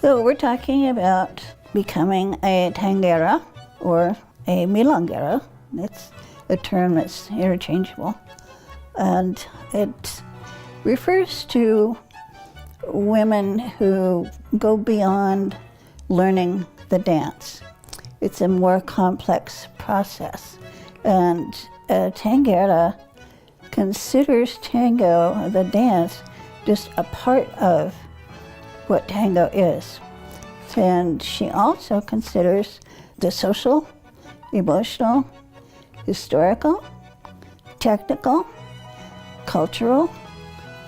So we're talking about becoming a Tanguera or a Milonguera. It's a term that's interchangeable. And it refers to women who go beyond learning the dance. It's a more complex process. And Tanguera considers tango, the dance, just a part of what tango is. And she also considers the social, emotional, historical, technical, cultural,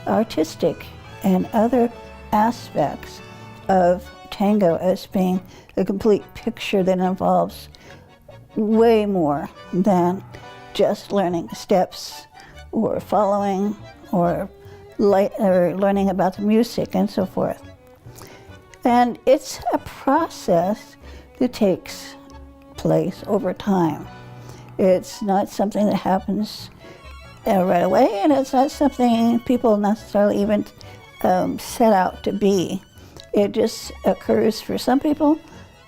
artistic, and other aspects of tango as being a complete picture that involves way more than just learning steps or following or learning about the music and so forth. And it's a process that takes place over time. It's not something that happens right away, and it's not something people necessarily even set out to be. It just occurs for some people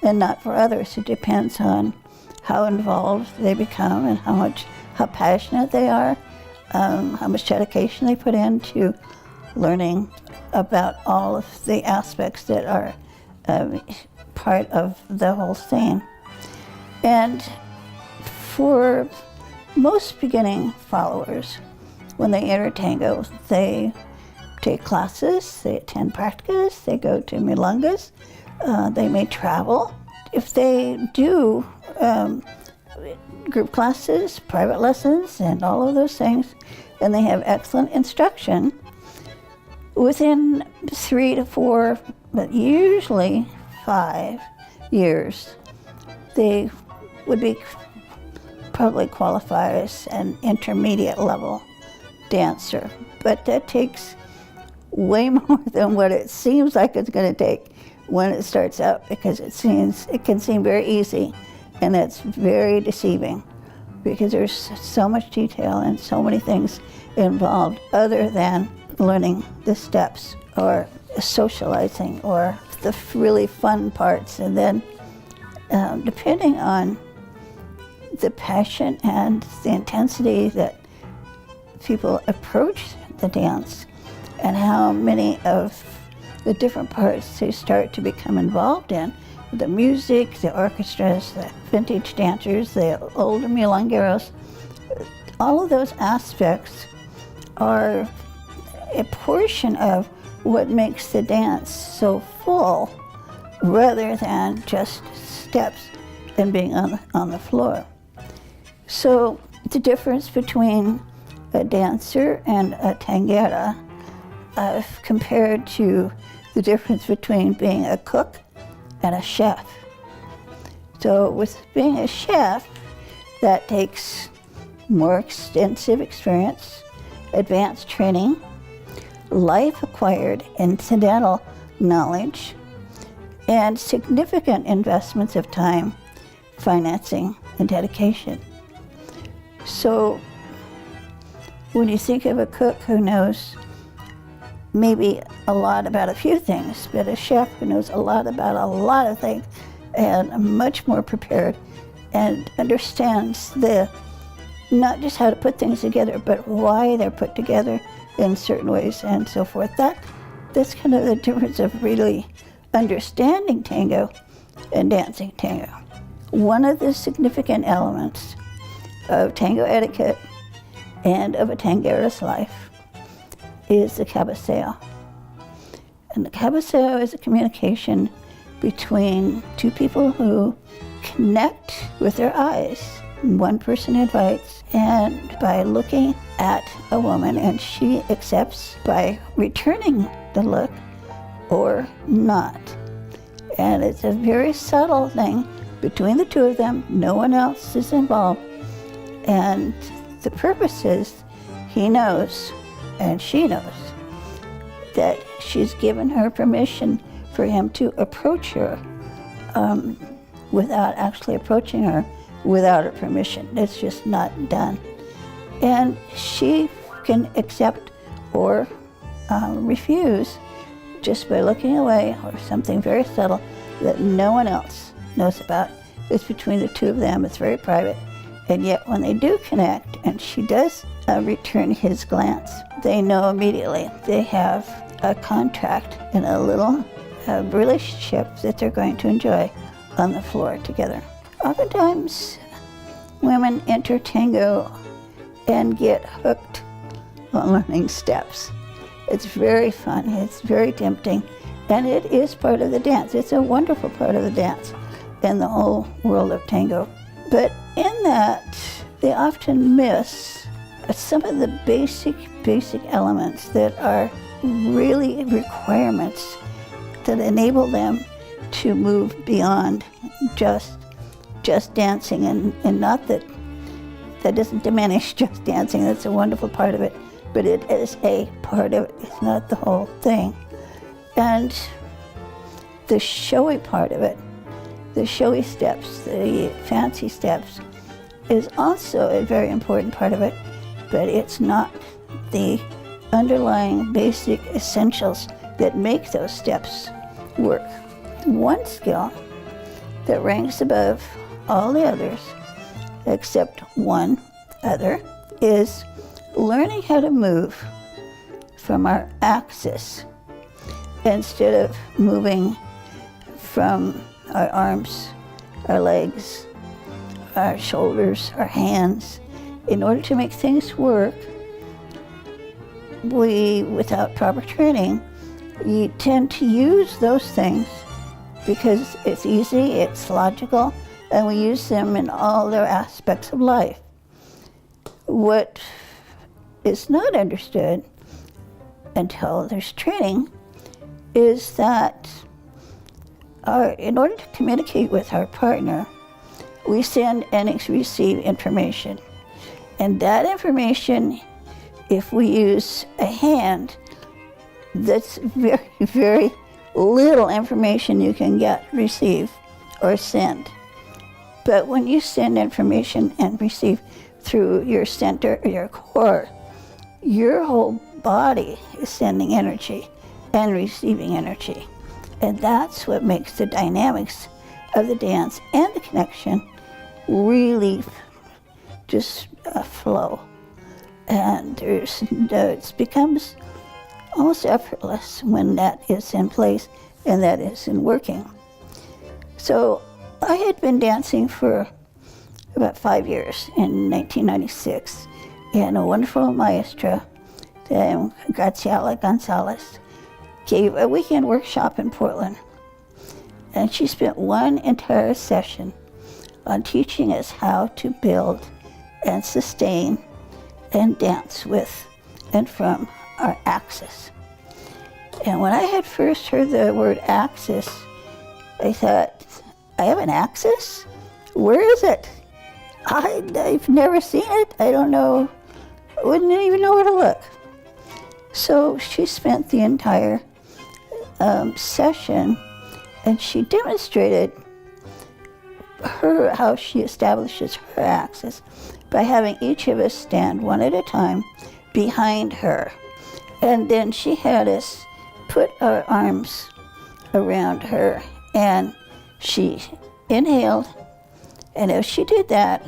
and not for others. It depends on how involved they become and how passionate they are, how much dedication they put into learning about all of the aspects that are part of the whole thing. And for most beginning followers, when they enter tango, they take classes, they attend practicas, they go to milongas, they may travel. If they do group classes, private lessons, and all of those things, and they have excellent instruction, within 3 to 4, but usually 5 years, they would be probably qualify as an intermediate level dancer. But that takes way more than what it seems like it's going to take when it starts out, because it can seem very easy, and it's very deceiving because there's so much detail and so many things involved other than learning the steps or socializing or the really fun parts. And then depending on the passion and the intensity that people approach the dance and how many of the different parts they start to become involved in, the music, the orchestras, the vintage dancers, the older milongueros, all of those aspects are a portion of what makes the dance so full rather than just steps and being on the floor. So the difference between a dancer and a tanguera compared to the difference between being a cook and a chef. So with being a chef, that takes more extensive experience, advanced training, life-acquired incidental knowledge, and significant investments of time, financing, and dedication. So when you think of a cook who knows maybe a lot about a few things, but a chef who knows a lot about a lot of things and much more prepared and understands not just how to put things together, but why they're put together in certain ways and so forth. That's kind of the difference of really understanding tango and dancing tango. One of the significant elements of tango etiquette and of a tanguera's life is the cabeceo. And the cabeceo is a communication between two people who connect with their eyes. One person invites, and by looking at a woman, and she accepts by returning the look or not. And it's a very subtle thing between the two of them. No one else is involved. And the purpose is he knows and she knows that she's given her permission for him to approach her without actually approaching her without her permission. It's just not done. And she can accept or refuse just by looking away, or something very subtle that no one else knows about. It's between the two of them. It's very private. And yet when they do connect, and she does return his glance, they know immediately they have a contract and a little relationship that they're going to enjoy on the floor together. Oftentimes, women enter tango and get hooked on learning steps. It's very fun, it's very tempting, and it is part of the dance. It's a wonderful part of the dance and the whole world of tango. But in that, they often miss some of the basic elements that are really requirements that enable them to move beyond just dancing, and not that doesn't diminish just dancing. That's a wonderful part of it, but it is a part of it. It's not the whole thing. And the showy part of it, the showy steps, the fancy steps, is also a very important part of it, but it's not the underlying basic essentials that make those steps work. One skill that ranks above all the others, except one other, is learning how to move from our axis instead of moving from our arms, our legs, our shoulders, our hands. In order to make things work, we, without proper training, you tend to use those things because it's easy, it's logical, and we use them in all their aspects of life. What is not understood until there's training is that in order to communicate with our partner, we send and receive information. And that information, if we use a hand, that's very, very little information you can receive, or send. But when you send information and receive through your center or your core, your whole body is sending energy and receiving energy. And that's what makes the dynamics of the dance and the connection really just flow. And it becomes almost effortless when that is in place and that is in working. So I had been dancing for about 5 years in 1996, and a wonderful maestra, Graciela Gonzalez, gave a weekend workshop in Portland. And she spent one entire session on teaching us how to build and sustain and dance with and from our axis. And when I had first heard the word axis, I thought, I have an axis? Where is it? I've never seen it. I don't know. I wouldn't even know where to look. So she spent the entire session, and she demonstrated how she establishes her axis by having each of us stand one at a time behind her. And then she had us put our arms around her, and she inhaled, and as she did that,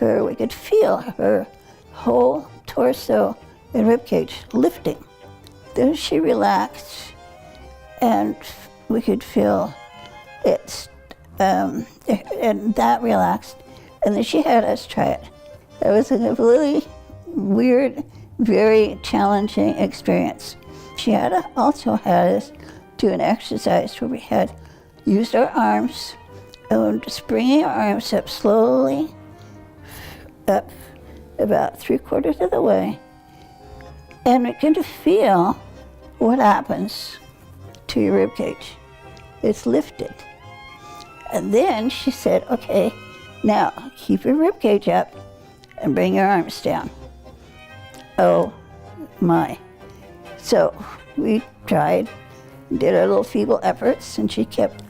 we could feel her whole torso and ribcage lifting. Then she relaxed, and we could feel it, and that relaxed. And then she had us try it. It was a really weird, very challenging experience. She also had us do an exercise where we had used our arms and just bringing our arms up slowly, up about 3/4 of the way, and we can feel what happens to your rib cage. It's lifted. And then she said, okay, now keep your rib cage up and bring your arms down. Oh my. So we tried, did our little feeble efforts, and she kept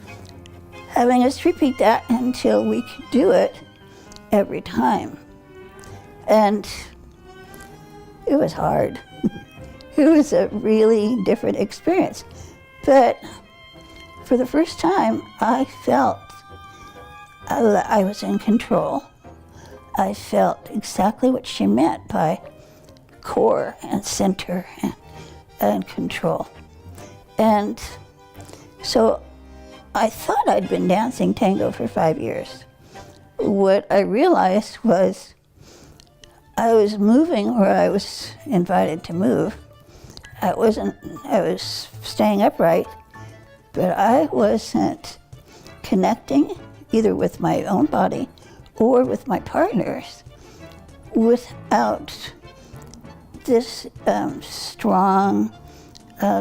having us repeat that until we could do it every time. And it was hard. It was a really different experience But for the first time, I felt I was in control. I felt exactly what she meant by core and center and control. And so I thought I'd been dancing tango for 5 years. What I realized was I was moving where I was invited to move. I was staying upright, but I wasn't connecting either with my own body or with my partners without this strong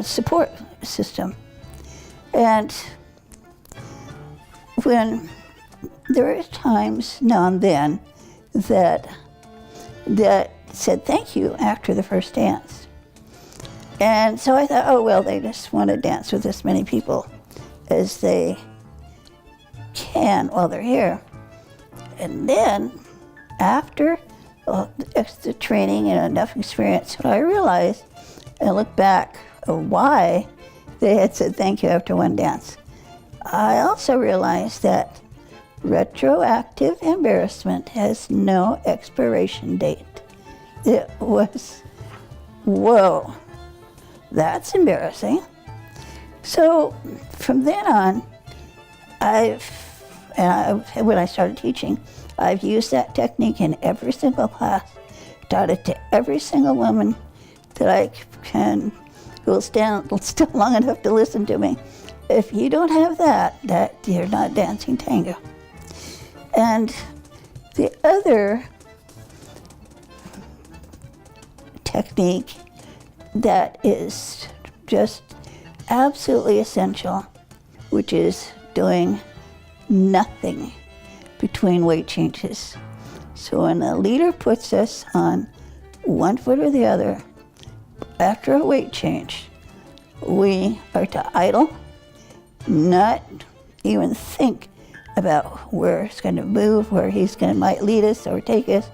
support system. And when there are times now and then that said thank you after the first dance. And so I thought, oh, well, they just want to dance with as many people as they can while they're here. And then after extra training and enough experience, I realized and looked back at why they had said thank you after one dance. I also realized that retroactive embarrassment has no expiration date. It was, whoa, that's embarrassing. So from then on, when I started teaching, I've used that technique in every single class, taught it to every single woman that I can, who will stand still long enough to listen to me. If you don't have that you're not dancing tango. And the other technique that is just absolutely essential, which is doing nothing between weight changes. So when a leader puts us on one foot or the other after a weight change, we are to idle, not even think about where it's going to move, where he's going to might lead us or take us,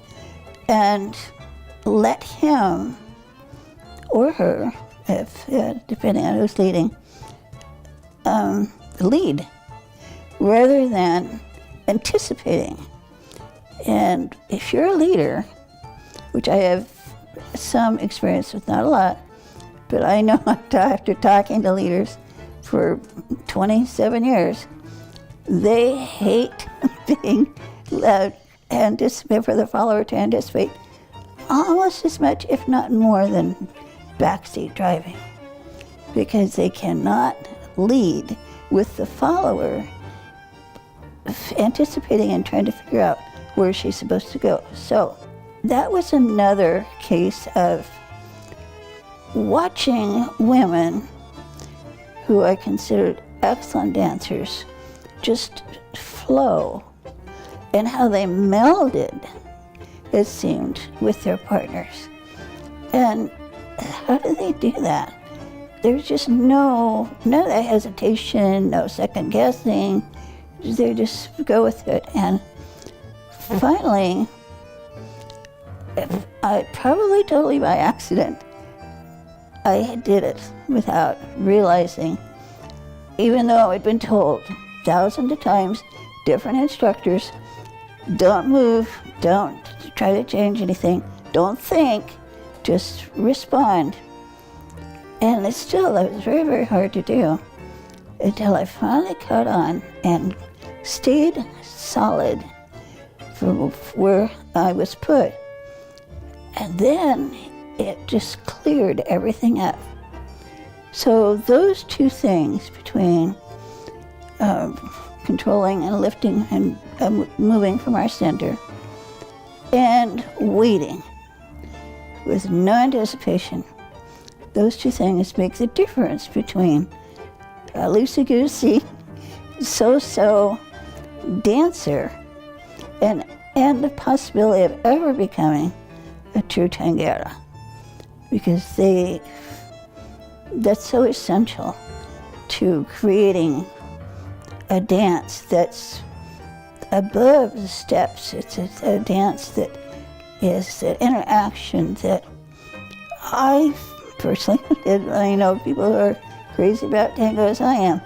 and let him or her, if depending on who's leading, lead, rather than anticipating. And if you're a leader, which I have some experience with, not a lot, but I know after talking to leaders for 27 years, they hate being for the follower to anticipate almost as much, if not more, than backseat driving, because they cannot lead with the follower anticipating and trying to figure out where she's supposed to go. So that was another case of watching women who I considered excellent dancers just flow, and how they melded, it seemed, with their partners. And how do they do that? There's just no hesitation, no second guessing. They just go with it. And finally, probably totally by accident, I did it without realizing, even though I'd been told thousands of times, different instructors, don't move, don't try to change anything, don't think, just respond. And it was very, very hard to do until I finally caught on and stayed solid from where I was put. And then it just cleared everything up. So those two things, between controlling and lifting and moving from our center, and waiting with no anticipation, those two things make the difference between a loosey-goosey, so-so dancer and the possibility of ever becoming a true Tanguera, because that's so essential to creating a dance that's above the steps. It's a dance that is an interaction that I personally did. I know people crazy about tango as I am,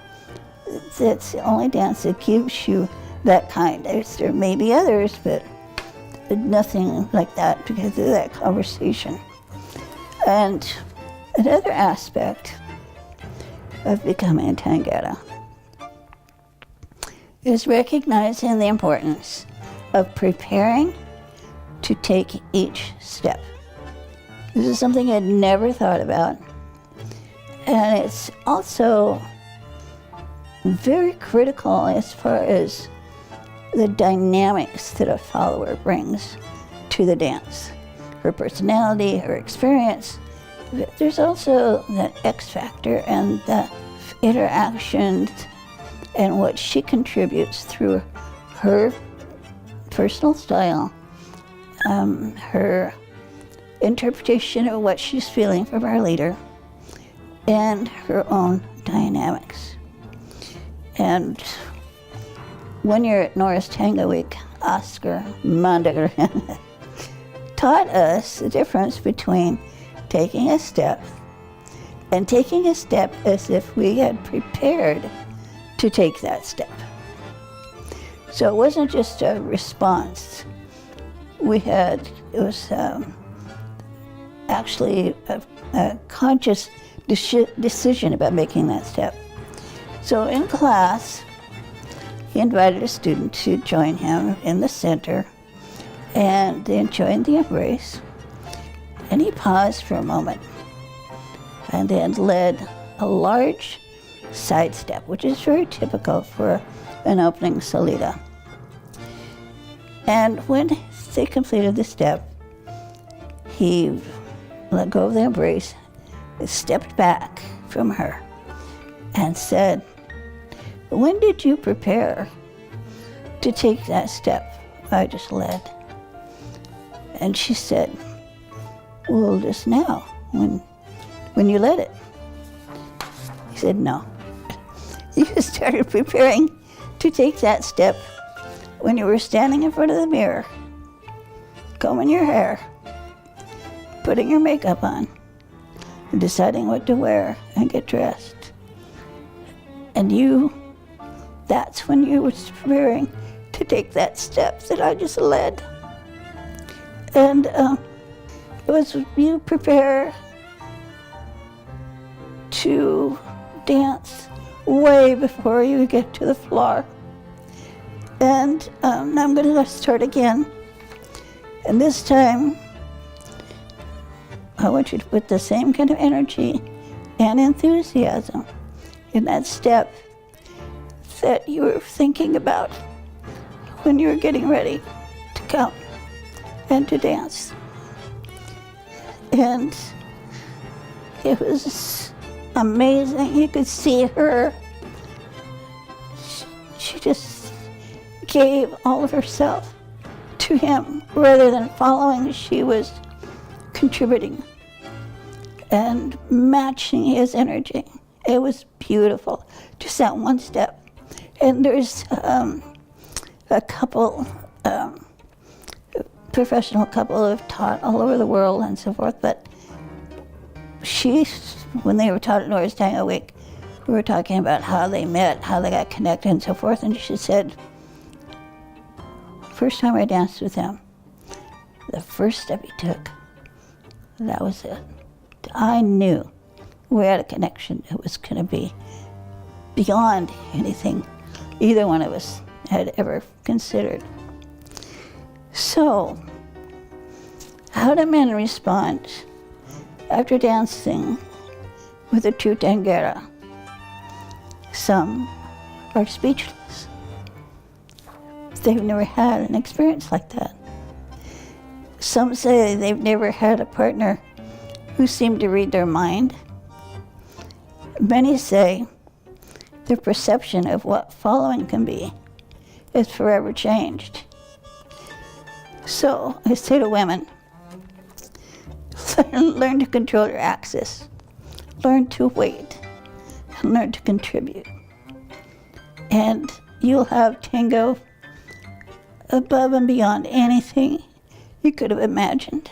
it's the only dance that gives you that kind. There may be others, but nothing like that because of that conversation. And another aspect of becoming a Tanguera is recognizing the importance of preparing to take each step. This is something I'd never thought about. And it's also very critical as far as the dynamics that a follower brings to the dance. Her personality, her experience. There's also that X factor and the interactions and what she contributes through her personal style, her interpretation of what she's feeling from her leader, and her own dynamics. And one year at Norris Tango Week, Oscar Mondegren taught us the difference between taking a step and taking a step as if we had prepared to take that step. So it wasn't just a response. It was actually a conscious decision about making that step. So in class, he invited a student to join him in the center, and they joined the embrace. And he paused for a moment and then led a large side step, which is very typical for an opening salida. And when they completed the step, he let go of the embrace, stepped back from her, and said, "When did you prepare to take that step I just led?" And she said, "Well, just now, when you led it." He said, "No. You started preparing to take that step when you were standing in front of the mirror, combing your hair, putting your makeup on, and deciding what to wear and get dressed. And that's when you were preparing to take that step that I just led. And it was you prepare to dance way before you get to the floor. And now I'm going to start again. And this time, I want you to put the same kind of energy and enthusiasm in that step that you were thinking about when you were getting ready to come and to dance." And it was amazing. You could see her. She just gave all of herself to him. Rather than following, she was contributing and matching his energy. It was beautiful, just that one step. And there's a couple, professional couple who have taught all over the world and so forth, but when they were taught at Norris Tango Week, we were talking about how they met, how they got connected and so forth, and she said, "First time I danced with him, the first step he took, that was it. I knew we had a connection that was going to be beyond anything either one of us had ever considered." So, how do men respond after dancing with a true Tanguera? Some are speechless. They've never had an experience like that. Some say they've never had a partner who seemed to read their mind. Many say their perception of what following can be is forever changed. So I say to women, learn to control your axis, learn to wait, and learn to contribute. And you'll have tango above and beyond anything you could have imagined.